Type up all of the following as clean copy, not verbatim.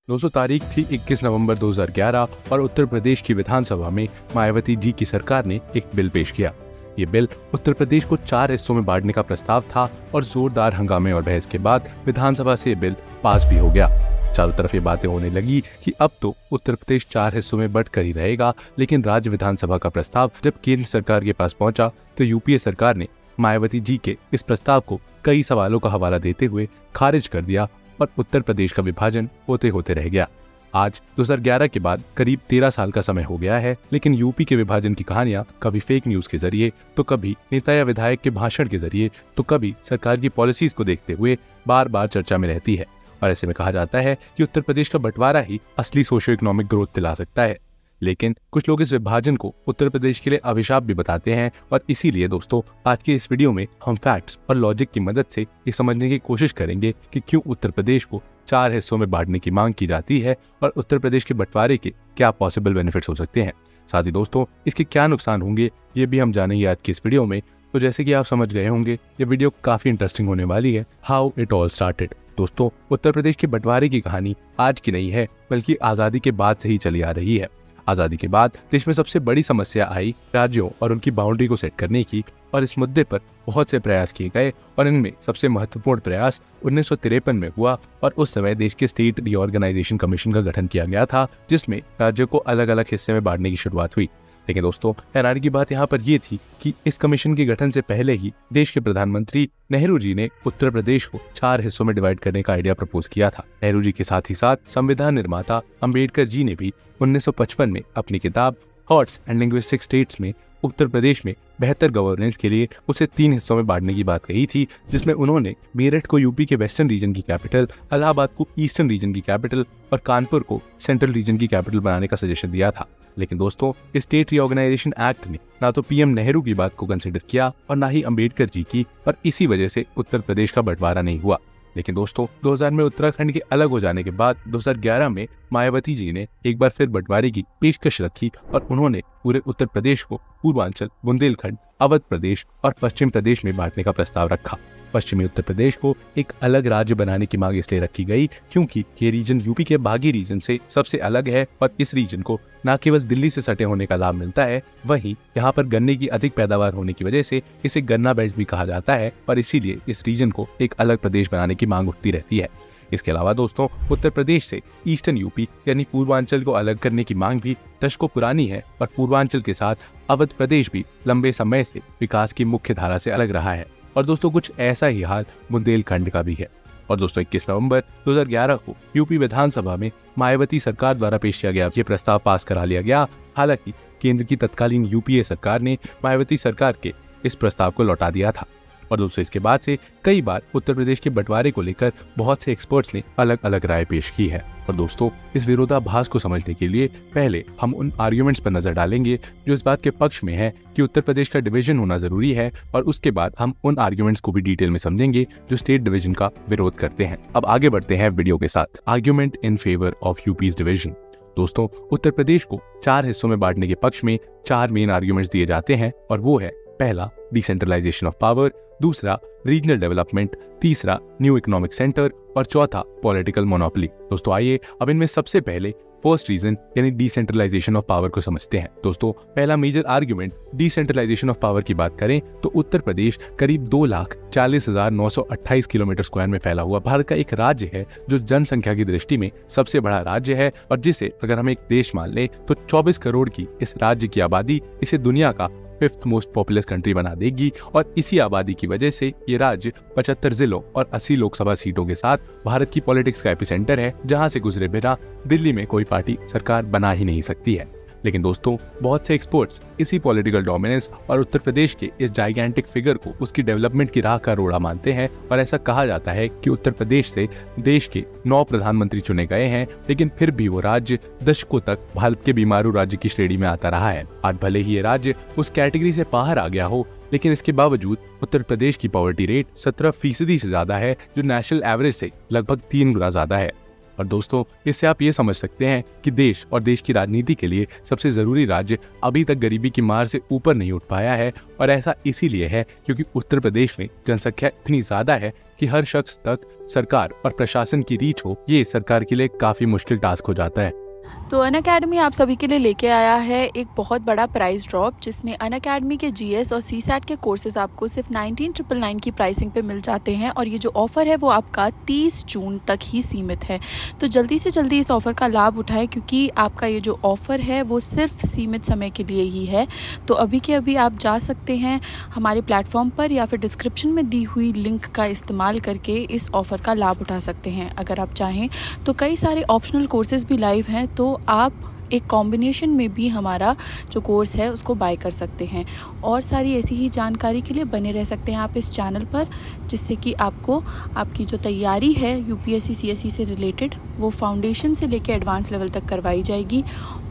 दोस्तों तारीख थी 21 नवंबर 2011 और उत्तर प्रदेश की विधानसभा में मायावती जी की सरकार ने एक बिल पेश किया। ये बिल उत्तर प्रदेश को 4 हिस्सों में बांटने का प्रस्ताव था और जोरदार हंगामे और बहस के बाद विधानसभा से ये बिल पास भी हो गया। चारों तरफ ये बातें होने लगी कि अब तो उत्तर प्रदेश 4 हिस्सों में बंट कर ही रहेगा, लेकिन राज्य विधानसभा का प्रस्ताव जब केंद्र सरकार के पास पहुंचा तो यूपीए सरकार ने मायावती जी के इस प्रस्ताव को कई सवालों का हवाला देते हुए खारिज कर दिया और उत्तर प्रदेश का विभाजन होते होते रह गया। आज 2011 के बाद करीब 13 साल का समय हो गया है, लेकिन यूपी के विभाजन की कहानियां कभी फेक न्यूज के जरिए, तो कभी नेता या विधायक के भाषण के जरिए, तो कभी सरकार की पॉलिसीज को देखते हुए बार बार चर्चा में रहती है। और ऐसे में कहा जाता है कि उत्तर प्रदेश का बंटवारा ही असली सोशियो इकोनॉमिक ग्रोथ दिला सकता है। लेकिन कुछ लोग इस विभाजन को उत्तर प्रदेश के लिए अभिशाप भी बताते हैं और इसीलिए दोस्तों आज के इस वीडियो में हम फैक्ट्स और लॉजिक की मदद से ये समझने की कोशिश करेंगे कि क्यों उत्तर प्रदेश को 4 हिस्सों में बांटने की मांग की जाती है और उत्तर प्रदेश के बंटवारे के क्या पॉसिबल बेनिफिट्स हो सकते हैं। साथ ही दोस्तों इसके क्या नुकसान होंगे ये भी हम जानेंगे आज की इस वीडियो में। तो जैसे कि आप समझ गए होंगे ये वीडियो काफी इंटरेस्टिंग होने वाली है। How it all started. दोस्तों उत्तर प्रदेश के बंटवारे की कहानी आज की नहीं है, बल्कि आजादी के बाद से ही चली आ रही है। आजादी के बाद देश में सबसे बड़ी समस्या आई राज्यों और उनकी बाउंड्री को सेट करने की, और इस मुद्दे पर बहुत से प्रयास किए गए और इनमें सबसे महत्वपूर्ण प्रयास 1953 में हुआ और उस समय देश के स्टेट रीऑर्गेनाइजेशन कमीशन का गठन किया गया था, जिसमें राज्यों को अलग अलग हिस्से में बांटने की शुरुआत हुई। लेकिन दोस्तों हैरानी की बात यहाँ पर यह थी कि इस कमीशन के गठन से पहले ही देश के प्रधानमंत्री नेहरू जी ने उत्तर प्रदेश को 4 हिस्सों में डिवाइड करने का आइडिया प्रपोज किया था। नेहरू जी के साथ ही साथ संविधान निर्माता अंबेडकर जी ने भी 1955 में अपनी किताब थॉट्स एंड लिंग्विस्टिक स्टेट्स में उत्तर प्रदेश में बेहतर गवर्नेंस के लिए उसे 3 हिस्सों में बांटने की बात कही थी, जिसमें उन्होंने मेरठ को यूपी के वेस्टर्न रीजन की कैपिटल, इलाहाबाद को ईस्टर्न रीजन की कैपिटल और कानपुर को सेंट्रल रीजन की कैपिटल बनाने का सजेशन दिया था। लेकिन दोस्तों स्टेट रीऑर्गेनाइजेशन एक्ट ने ना तो पीएम नेहरू की बात को कंसिडर किया और ना ही अंबेडकर जी की, और इसी वजह से उत्तर प्रदेश का बंटवारा नहीं हुआ। लेकिन दोस्तों 2000 में उत्तराखंड के अलग हो जाने के बाद 2011 में मायावती जी ने एक बार फिर बंटवारे की पेशकश रखी और उन्होंने पूरे उत्तर प्रदेश को पूर्वांचल, बुंदेलखंड, अवध प्रदेश और पश्चिम प्रदेश में बांटने का प्रस्ताव रखा। पश्चिमी उत्तर प्रदेश को एक अलग राज्य बनाने की मांग इसलिए रखी गई क्योंकि ये रीजन यूपी के बागी रीजन से सबसे अलग है और इस रीजन को न केवल दिल्ली से सटे होने का लाभ मिलता है, वहीं यहाँ पर गन्ने की अधिक पैदावार होने की वजह से इसे गन्ना बेल्ट भी कहा जाता है और इसीलिए इस रीजन को एक अलग प्रदेश बनाने की मांग उठती रहती है। इसके अलावा दोस्तों उत्तर प्रदेश से ईस्टर्न यूपी यानी पूर्वांचल को अलग करने की मांग भी दशकों पुरानी है और पूर्वांचल के साथ अवध प्रदेश भी लंबे समय से विकास की मुख्य धारा से अलग रहा है। और दोस्तों कुछ ऐसा ही हाल बुंदेलखंड का भी है। और दोस्तों 21 नवंबर 2011 को यूपी विधानसभा में मायावती सरकार द्वारा पेश किया गया ये प्रस्ताव पास करा लिया गया। हालांकि केंद्र की तत्कालीन यूपीए सरकार ने मायावती सरकार के इस प्रस्ताव को लौटा दिया था। और दोस्तों इसके बाद से कई बार उत्तर प्रदेश के बंटवारे को लेकर बहुत से एक्सपर्ट्स ने अलग अलग राय पेश की है। और दोस्तों इस विरोधाभास को समझने के लिए पहले हम उन आर्ग्यूमेंट्स पर नजर डालेंगे जो इस बात के पक्ष में है कि उत्तर प्रदेश का डिवीजन होना जरूरी है, और उसके बाद हम उन आर्ग्यूमेंट्स को भी डिटेल में समझेंगे जो स्टेट डिवीजन का विरोध करते हैं। अब आगे बढ़ते हैं वीडियो के साथ। Argument in favour of यूपीज division. दोस्तों उत्तर प्रदेश को 4 हिस्सों में बांटने के पक्ष में 4 मेन आर्ग्यूमेंट्स दिए जाते हैं और वो है पहला डिसेंट्रलाइजेशन ऑफ पावर, दूसरा रीजनल डेवलपमेंट, तीसरा न्यू इकोनॉमिक सेंटर और चौथा पॉलिटिकल मोनोपोली। दोस्तों आइए अब इनमें सबसे पहले फर्स्ट रीजन यानी डिसेंट्रलाइजेशन ऑफ पावर को समझते हैं। दोस्तों पहला major argument decentralisation of power की बात करें तो उत्तर प्रदेश करीब 2,40,928 किलोमीटर स्क्वायर में फैला हुआ भारत का एक राज्य है जो जनसंख्या की दृष्टि में सबसे बड़ा राज्य है, और जिसे अगर हम एक देश मान ले तो 24 करोड़ की इस राज्य की आबादी इसे दुनिया का 5th मोस्ट पॉपुलस कंट्री बना देगी। और इसी आबादी की वजह से ये राज्य 75 जिलों और 80 लोकसभा सीटों के साथ भारत की पॉलिटिक्स का एपिसेंटर है, जहां से गुजरे बिना दिल्ली में कोई पार्टी सरकार बना ही नहीं सकती है। लेकिन दोस्तों बहुत से एक्सपर्ट्स इसी पॉलिटिकल डोमिनेंस और उत्तर प्रदेश के इस जाइगेंटिक फिगर को उसकी डेवलपमेंट की राह का रोड़ा मानते हैं, और ऐसा कहा जाता है कि उत्तर प्रदेश से देश के 9 प्रधानमंत्री चुने गए हैं, लेकिन फिर भी वो राज्य दशकों तक भारत के बीमारू राज्य की श्रेणी में आता रहा है। आज भले ही ये राज्य उस कैटेगरी से बाहर आ गया हो, लेकिन इसके बावजूद उत्तर प्रदेश की पॉवर्टी रेट 17% से ज्यादा है, जो नेशनल एवरेज से लगभग 3 गुना ज्यादा है। और दोस्तों इससे आप ये समझ सकते हैं कि देश और देश की राजनीति के लिए सबसे जरूरी राज्य अभी तक गरीबी की मार से ऊपर नहीं उठ पाया है, और ऐसा इसीलिए है क्योंकि उत्तर प्रदेश में जनसंख्या इतनी ज्यादा है कि हर शख्स तक सरकार और प्रशासन की रीच हो, ये सरकार के लिए काफी मुश्किल टास्क हो जाता है। तो अनअकैडमी आप सभी के लिए लेके आया है एक बहुत बड़ा प्राइस ड्रॉप, जिसमें अनअकैडमी के जीएस और सीसैट के कोर्सेज आपको सिर्फ 19,999 की प्राइसिंग पे मिल जाते हैं। और ये जो ऑफ़र है वो आपका 30 जून तक ही सीमित है। तो जल्दी से जल्दी इस ऑफ़र का लाभ उठाएं, क्योंकि आपका ये जो ऑफ़र है वो सिर्फ सीमित समय के लिए ही है। तो अभी के अभी आप जा सकते हैं हमारे प्लेटफॉर्म पर, या फिर डिस्क्रिप्शन में दी हुई लिंक का इस्तेमाल करके इस ऑफ़र का लाभ उठा सकते हैं। अगर आप चाहें तो कई सारे ऑप्शनल कोर्सेज भी लाइव हैं, तो आप एक कॉम्बिनेशन में भी हमारा जो कोर्स है उसको बाय कर सकते हैं। और सारी ऐसी ही जानकारी के लिए बने रह सकते हैं आप इस चैनल पर, जिससे कि आपको आपकी जो तैयारी है यूपीएससी सीएसई से रिलेटेड वो फाउंडेशन से लेकर एडवांस लेवल तक करवाई जाएगी,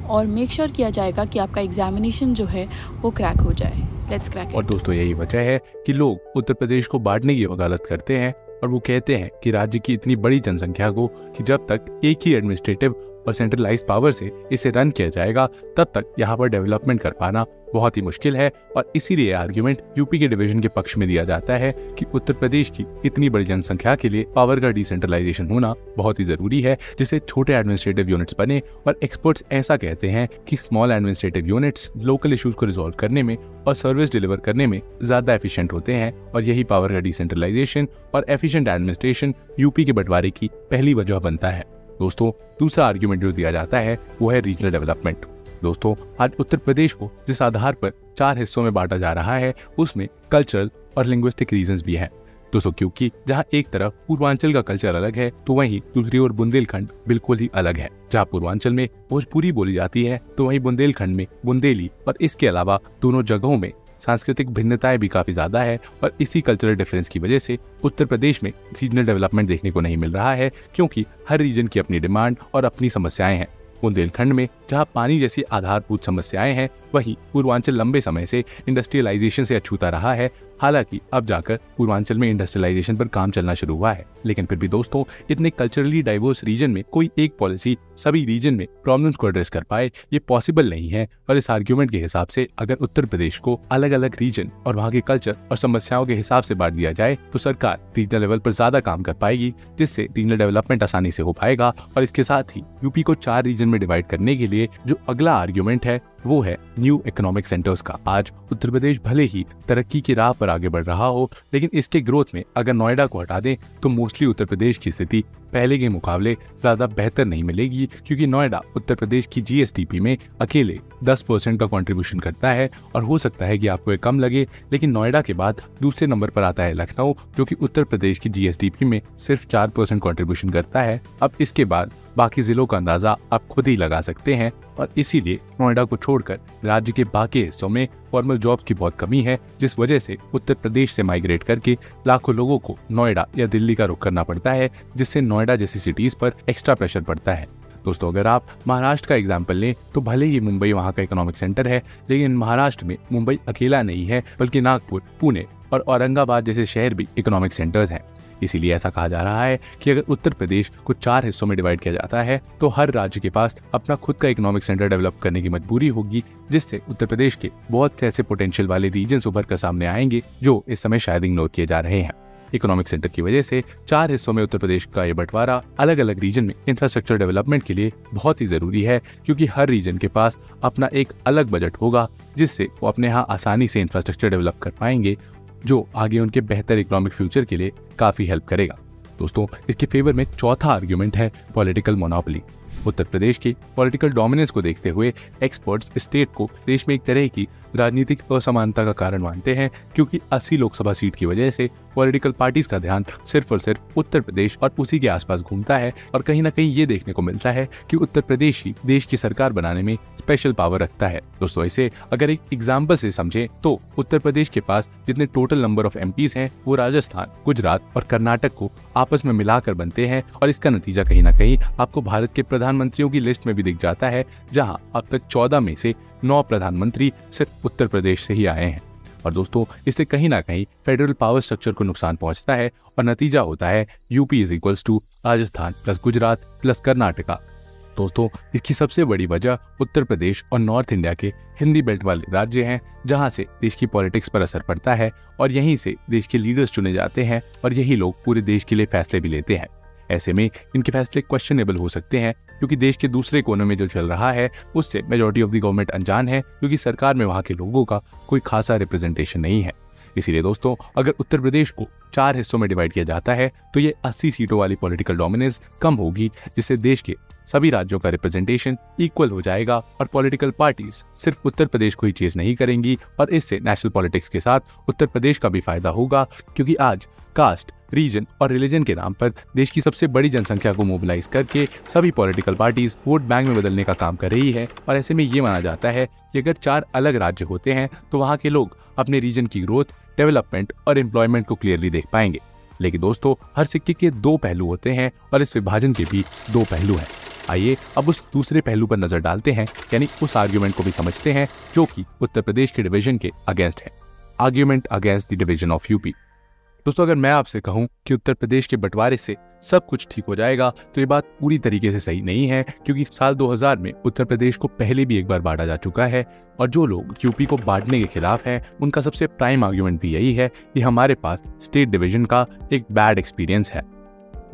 और मेक श्योर किया जाएगा कि आपका एग्जामिनेशन जो है वो क्रैक हो जाए। Let's crack. और दोस्तों यही वजह है कि लोग उत्तर प्रदेश को बांटने की वकालत करते हैं, और वो कहते हैं कि राज्य की इतनी बड़ी जनसंख्या को कि जब तक एक ही एडमिनिस्ट्रेटिव और सेंट्रलाइज पावर से इसे रन किया जाएगा तब तक यहाँ पर डेवलपमेंट कर पाना बहुत ही मुश्किल है। और इसीलिए आर्ग्यूमेंट यूपी के डिवीजन के पक्ष में दिया जाता है कि उत्तर प्रदेश की इतनी बड़ी जनसंख्या के लिए पावर का डिसेंट्रलाइजेशन होना बहुत ही जरूरी है, जिससे छोटे एडमिनिस्ट्रेटिव यूनिट्स बने। और एक्सपर्ट्स ऐसा कहते हैं कि small administrative units local issues को रिजॉल्व करने में और सर्विस डिलीवर करने में ज्यादा एफिशिएंट होते हैं, और यही पावर का डिसेंट्रलाइजेशन और एफिशिएंट एडमिनिस्ट्रेशन यूपी के बंटवारे की पहली वजह बनता है। दोस्तों दूसरा आर्ग्यूमेंट जो दिया जाता है वो है रीजनल डेवलपमेंट। दोस्तों आज उत्तर प्रदेश को जिस आधार पर 4 हिस्सों में बांटा जा रहा है उसमें कल्चरल और लिंग्विस्टिक रीजंस भी हैं। दोस्तों क्योंकि जहां एक तरफ पूर्वांचल का कल्चर अलग है तो वहीं दूसरी ओर बुंदेलखंड बिल्कुल ही अलग है। जहां पूर्वांचल में भोजपुरी बोली जाती है तो वहीं बुंदेलखंड में बुंदेली, और इसके अलावा दोनों जगहों में सांस्कृतिक भिन्नताएं भी काफी ज्यादा है। और इसी कल्चरल डिफरेंस की वजह से उत्तर प्रदेश में रीजनल डेवलपमेंट देखने को नहीं मिल रहा है, क्योंकि हर रीजन की अपनी डिमांड और अपनी समस्याएं हैं। बुंदेलखंड में जहां पानी जैसी आधारभूत समस्याएं हैं, वहीं पूर्वांचल लंबे समय से इंडस्ट्रियलाइजेशन से अछूता रहा है। हालांकि अब जाकर पूर्वांचल में इंडस्ट्रियलाइजेशन पर काम चलना शुरू हुआ है, लेकिन फिर भी दोस्तों इतने कल्चरली डाइवर्स रीजन में कोई एक पॉलिसी सभी रीजन में प्रॉब्लम्स को एड्रेस कर पाए, ये पॉसिबल नहीं है। और इस आर्ग्यूमेंट के हिसाब से अगर उत्तर प्रदेश को अलग अलग रीजन और वहाँ के कल्चर और समस्याओं के हिसाब से बांट दिया जाए तो सरकार रीजनल लेवल पर ज्यादा काम कर पाएगी, जिससे रीजनल डेवलपमेंट आसानी से हो पाएगा। और इसके साथ ही यूपी को 4 रीजन में डिवाइड करने के लिए जो अगला आर्ग्यूमेंट है वो है न्यू इकोनॉमिक सेंटर्स का। आज उत्तर प्रदेश भले ही तरक्की की राह पर आगे बढ़ रहा हो, लेकिन इसके ग्रोथ में अगर नोएडा को हटा दें तो मोस्टली उत्तर प्रदेश की स्थिति पहले के मुकाबले ज्यादा बेहतर नहीं मिलेगी, क्योंकि नोएडा उत्तर प्रदेश की जीएसडीपी में अकेले 10% का कंट्रीब्यूशन करता है। और हो सकता है कि आपको ये कम लगे, लेकिन नोएडा के बाद दूसरे नंबर पर आता है लखनऊ, जो कि उत्तर प्रदेश की जीएसडीपी में सिर्फ 4% कंट्रीब्यूशन करता है। अब इसके बाद बाकी जिलों का अंदाजा आप खुद ही लगा सकते हैं। और इसीलिए नोएडा को छोड़कर राज्य के बाकी हिस्सों में फॉर्मल जॉब्स की बहुत कमी है, जिस वजह से उत्तर प्रदेश से माइग्रेट करके लाखों लोगों को नोएडा या दिल्ली का रुख करना पड़ता है, जिससे नोएडा जैसी सिटीज पर एक्स्ट्रा प्रेशर पड़ता है। दोस्तों अगर आप महाराष्ट्र का एग्जाम्पल लें तो भले ही मुंबई वहाँ का इकोनॉमिक सेंटर है, लेकिन महाराष्ट्र में मुंबई अकेला नहीं है, बल्कि नागपुर, पुणे और औरंगाबाद जैसे शहर भी इकोनॉमिक सेंटर्स हैं। इसीलिए ऐसा कहा जा रहा है कि अगर उत्तर प्रदेश को 4 हिस्सों में डिवाइड किया जाता है तो हर राज्य के पास अपना खुद का इकोनॉमिक सेंटर डेवलप करने की मजबूरी होगी, जिससे उत्तर प्रदेश के बहुत से ऐसे पोटेंशियल वाले रीजन्स उभर कर सामने आएंगे जो इस समय शायद इग्नोर किए जा रहे हैं। इकोनॉमिक सेंटर की वजह से 4 हिस्सों में उत्तर प्रदेश का ये बंटवारा अलग अलग रीजन में इंफ्रास्ट्रक्चर डेवलपमेंट के लिए बहुत ही जरूरी है, क्योंकि हर रीजन के पास अपना एक अलग बजट होगा, जिससे वो अपने यहाँ आसानी से इंफ्रास्ट्रक्चर डेवलप कर पाएंगे, जो आगे उनके बेहतर इकोनॉमिक फ्यूचर के लिए काफी हेल्प करेगा। दोस्तों इसके फेवर में चौथा आर्ग्यूमेंट है पॉलिटिकल मोनोपोली। उत्तर प्रदेश की पॉलिटिकल डोमिनेंस को देखते हुए एक्सपर्ट्स स्टेट को देश में एक तरह की राजनीतिक असमानता का कारण मानते हैं, क्योंकि 80 लोकसभा सीट की वजह से पॉलिटिकल पार्टीज का ध्यान सिर्फ और सिर्फ उत्तर प्रदेश और उसी के आसपास घूमता है। और कहीं ना कहीं ये देखने को मिलता है कि उत्तर प्रदेश ही देश की सरकार बनाने में स्पेशल पावर रखता है। दोस्तों इसे अगर एक एग्जाम्पल से समझें तो उत्तर प्रदेश के पास जितने टोटल नंबर ऑफ एमपीज हैं वो राजस्थान, गुजरात और कर्नाटक को आपस में मिलाकर बनते हैं। और इसका नतीजा कहीं ना कहीं आपको भारत के प्रधानमंत्रियों की लिस्ट में भी दिख जाता है, जहां अब तक 14 में से 9 प्रधानमंत्री सिर्फ उत्तर प्रदेश से ही आए हैं। और दोस्तों इससे कहीं ना कहीं फेडरल पावर स्ट्रक्चर को नुकसान पहुंचता है और नतीजा होता है UP is equals to Rajasthan plus Gujarat plus Karnataka. दोस्तों, इसकी सबसे बड़ी वजह उत्तर प्रदेश और नॉर्थ इंडिया के हिंदी बेल्ट वाले राज्य हैं, जहां से देश की पॉलिटिक्स पर असर पड़ता है और यहीं से देश के लीडर्स चुने जाते हैं और यही लोग पूरे देश के लिए फैसले भी लेते हैं। ऐसे में इनके फैसले क्वेश्चनेबल हो सकते हैं, क्योंकि देश के दूसरे कोने में जो चल रहा है उससे मेजॉरिटी ऑफ द गवर्नमेंट अनजान है, क्योंकि सरकार में वहां के लोगों का कोई खासा रिप्रेजेंटेशन नहीं है। इसीलिए दोस्तों, अगर उत्तर प्रदेश को 4 हिस्सों में डिवाइड किया जाता है तो ये 80 सीटों वाली पॉलिटिकल डोमिनेंस कम होगी, जिससे देश के सभी राज्यों का रिप्रेजेंटेशन इक्वल हो जाएगा और पॉलिटिकल पार्टीज सिर्फ उत्तर प्रदेश को ही चेज नहीं करेंगी और इससे नेशनल पॉलिटिक्स के साथ उत्तर प्रदेश का भी फायदा होगा, क्योंकि आज कास्ट, रीजन और रिलीजन के नाम पर देश की सबसे बड़ी जनसंख्या को मोबिलाइज करके सभी पॉलिटिकल पार्टीज वोट बैंक में बदलने का काम कर रही है। और ऐसे में ये माना जाता है कि अगर 4 अलग राज्य होते हैं तो वहाँ के लोग अपने रीजन की ग्रोथ, डेवलपमेंट और एम्प्लॉयमेंट को क्लियरली देख पाएंगे। लेकिन दोस्तों, हर सिक्के के 2 पहलू होते हैं और इस विभाजन के भी 2 पहलू हैं। आइए अब उस दूसरे पहलू पर नजर डालते हैं, यानी उस आर्ग्यूमेंट को भी समझते हैं जो कि उत्तर प्रदेश के डिवीजन के अगेंस्ट है। Argument against the division of UP. दोस्तों, अगर मैं आपसे कहूं कि उत्तर प्रदेश के बंटवारे से सब कुछ ठीक हो जाएगा तो ये बात पूरी तरीके से सही नहीं है, क्योंकि साल 2000 में उत्तर प्रदेश को पहले भी एक बार बांटा जा चुका है और जो लोग यूपी को बांटने के खिलाफ हैं उनका सबसे प्राइम आर्ग्यूमेंट भी यही है कि हमारे पास स्टेट डिवीजन का एक बैड एक्सपीरियंस है,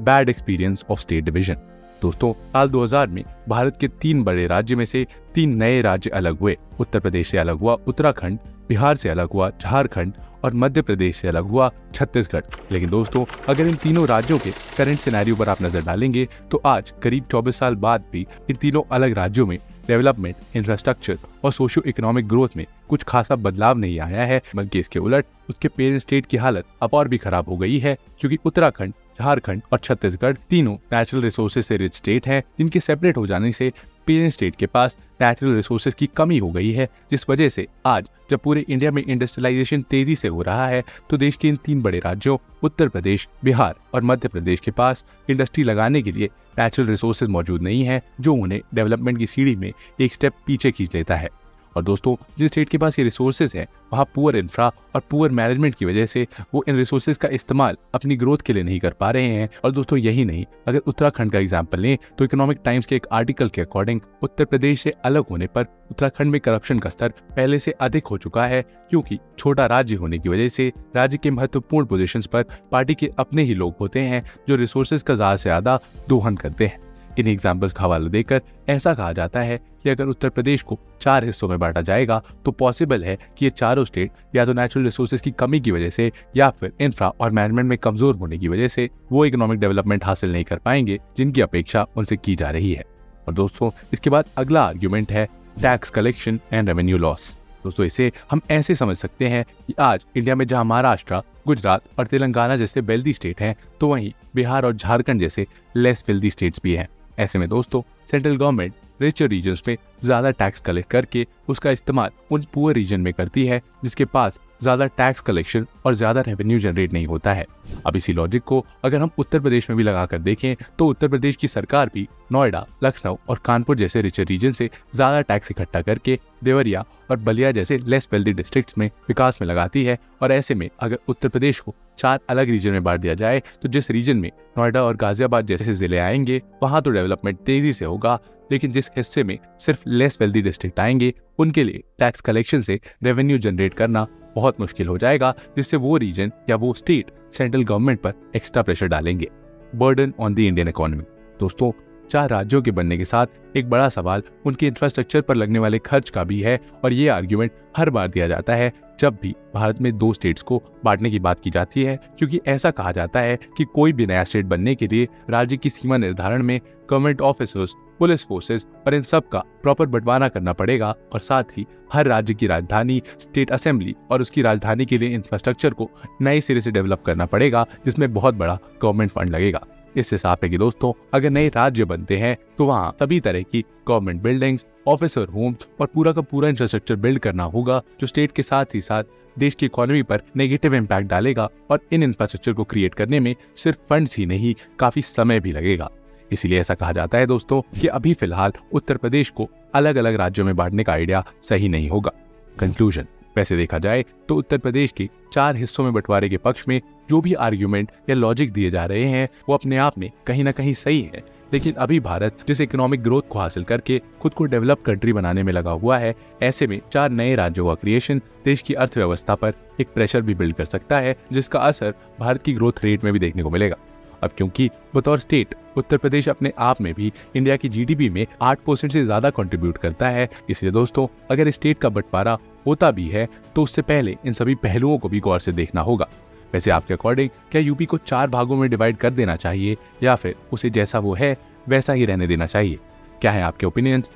bad experience of state division. दोस्तों, साल 2000 में भारत के 3 बड़े राज्य में से 3 नए राज्य अलग हुए। उत्तर प्रदेश से अलग हुआ उत्तराखंड, बिहार से अलग हुआ झारखंड और मध्य प्रदेश से अलग हुआ छत्तीसगढ़। लेकिन दोस्तों, अगर इन तीनों राज्यों के करंट सिनेरियो पर आप नजर डालेंगे तो आज करीब 24 साल बाद भी इन तीनों अलग राज्यों में डेवलपमेंट, इंफ्रास्ट्रक्चर और सोशियो इकोनॉमिक ग्रोथ में कुछ खासा बदलाव नहीं आया है, बल्कि इसके उलट उसके पेरेंट स्टेट की हालत अब और भी खराब हो गई है, क्योंकि उत्तराखंड, झारखंड और छत्तीसगढ़ तीनों नेचुरल रिसोर्सेज से रिच स्टेट हैं, जिनके सेपरेट हो जाने से पेरेंट स्टेट के पास नेचुरल रिसोर्सेज की कमी हो गई है, जिस वजह से आज जब पूरे इंडिया में इंडस्ट्रियलाइजेशन तेजी से हो रहा है तो देश के इन 3 बड़े राज्यों उत्तर प्रदेश, बिहार और मध्य प्रदेश के पास इंडस्ट्री लगाने के लिए नेचुरल रिसोर्सेज मौजूद नहीं है, जो उन्हें डेवलपमेंट की सीढ़ी में एक स्टेप पीछे खींच लेता है। और दोस्तों, जिस स्टेट के पास ये रिसोर्सेज हैं वहाँ पुअर इंफ्रा और पुअर मैनेजमेंट की वजह से वो इन रिसोर्सेज का इस्तेमाल अपनी ग्रोथ के लिए नहीं कर पा रहे हैं। और दोस्तों, यही नहीं, अगर उत्तराखंड का एग्जांपल लें तो इकोनॉमिक टाइम्स के एक आर्टिकल के अकॉर्डिंग उत्तर प्रदेश से अलग होने पर उत्तराखंड में करप्शन का स्तर पहले से अधिक हो चुका है, क्योंकि छोटा राज्य होने की वजह से राज्य के महत्वपूर्ण पोजीशंस पर पार्टी के अपने ही लोग होते हैं जो रिसोर्सेज का ज्यादा से ज्यादा दोहन करते हैं। इन एग्जाम्पल्स का हवाला देकर ऐसा कहा जाता है कि अगर उत्तर प्रदेश को 4 हिस्सों में बांटा जाएगा तो पॉसिबल है कि ये चारों स्टेट या तो नेचुरल रिसोर्सेज की कमी की वजह से या फिर इंफ्रा और मैनेजमेंट में कमजोर होने की वजह से वो इकोनॉमिक डेवलपमेंट हासिल नहीं कर पाएंगे जिनकी अपेक्षा उनसे की जा रही है। और दोस्तों, इसके बाद अगला आर्ग्यूमेंट है tax collection and revenue loss. दोस्तों, इसे हम ऐसे समझ सकते हैं कि आज इंडिया में जहां महाराष्ट्र, गुजरात और तेलंगाना जैसे वेल्दी स्टेट हैं, तो वहीं बिहार और झारखंड जैसे लेस वेल्दी स्टेट्स भी हैं। ऐसे में दोस्तों, सेंट्रल गवर्नमेंट रिचर रीजन्स में ज्यादा टैक्स कलेक्ट करके उसका इस्तेमाल उन पुअर रीजन में करती है जिसके पास ज्यादा टैक्स कलेक्शन और ज्यादा रेवेन्यू जनरेट नहीं होता है। अब इसी लॉजिक को अगर हम उत्तर प्रदेश में भी लगाकर देखें तो उत्तर प्रदेश की सरकार भी नोएडा, लखनऊ और कानपुर जैसे रिचर रीजन से ज्यादा टैक्स इकट्ठा करके देवरिया और बलिया जैसे लेस वेल्दी डिस्ट्रिक्ट्स में विकास में लगाती है। और ऐसे में अगर उत्तर प्रदेश को 4 अलग रीजन में बांट दिया जाए तो जिस रीजन में नोएडा और गाजियाबाद जैसे जिले आएंगे वहां तो डेवलपमेंट तेजी से होगा, लेकिन जिस हिस्से में सिर्फ लेस वेल्दी डिस्ट्रिक्ट आएंगे उनके लिए टैक्स कलेक्शन से रेवेन्यू जनरेट करना बहुत मुश्किल हो जाएगा, जिससे वो रीजन या वो स्टेट सेंट्रल गवर्नमेंट पर एक्स्ट्रा प्रेशर डालेंगे। Burden on the Indian economy. दोस्तों, 4 राज्यों के बनने के साथ एक बड़ा सवाल उनके इंफ्रास्ट्रक्चर पर लगने वाले खर्च का भी है, और ये आर्ग्यूमेंट हर बार दिया जाता है जब भी भारत में 2 स्टेट्स को बांटने की बात की जाती है, क्योंकि ऐसा कहा जाता है कि कोई भी नया स्टेट बनने के लिए राज्य की सीमा निर्धारण में गवर्नमेंट ऑफिसर्स, पुलिस फोर्सेस और इन सब का प्रॉपर बंटवारा करना पड़ेगा, और साथ ही हर राज्य की राजधानी, स्टेट असेंबली और उसकी राजधानी के लिए इंफ्रास्ट्रक्चर को नए सिरे से डेवलप करना पड़ेगा, जिसमें बहुत बड़ा गवर्नमेंट फंड लगेगा। इससे साफ है कि दोस्तों, अगर नए राज्य बनते हैं तो वहाँ सभी तरह की गवर्नमेंट बिल्डिंग्स, ऑफिसर होम्स और पूरा का पूरा इंफ्रास्ट्रक्चर बिल्ड करना होगा, जो स्टेट के साथ ही साथ देश की इकोनॉमी पर नेगेटिव इम्पैक्ट डालेगा, और इन इंफ्रास्ट्रक्चर को क्रिएट करने में सिर्फ फंड्स ही नहीं, काफी समय भी लगेगा। इसीलिए ऐसा कहा जाता है दोस्तों कि अभी फिलहाल उत्तर प्रदेश को अलग अलग राज्यों में बांटने का आइडिया सही नहीं होगा। कंक्लूजन, वैसे देखा जाए तो उत्तर प्रदेश के 4 हिस्सों में बंटवारे के पक्ष में जो भी आर्ग्यूमेंट या लॉजिक दिए जा रहे हैं वो अपने आप में कहीं ना कहीं सही है, लेकिन अभी भारत जिस इकोनॉमिक ग्रोथ को हासिल करके खुद को डेवलप कंट्री बनाने में लगा हुआ है, ऐसे में 4 नए राज्यों का क्रिएशन देश की अर्थव्यवस्था पर एक प्रेशर भी बिल्ड कर सकता है, जिसका असर भारत की ग्रोथ रेट में भी देखने को मिलेगा। अब क्योंकि बतौर स्टेट उत्तर प्रदेश अपने आप में भी इंडिया की जीडीपी में 8% से ज्यादा कंट्रीब्यूट करता है, इसलिए दोस्तों अगर स्टेट का बंटवारा होता भी है तो उससे पहले इन सभी पहलुओं को भी गौर से देखना होगा। वैसे आपके अकॉर्डिंग क्या यूपी को 4 भागों में डिवाइड कर देना चाहिए या फिर उसे जैसा वो है वैसा ही रहने देना चाहिए? क्या है आपके ओपिनियंस?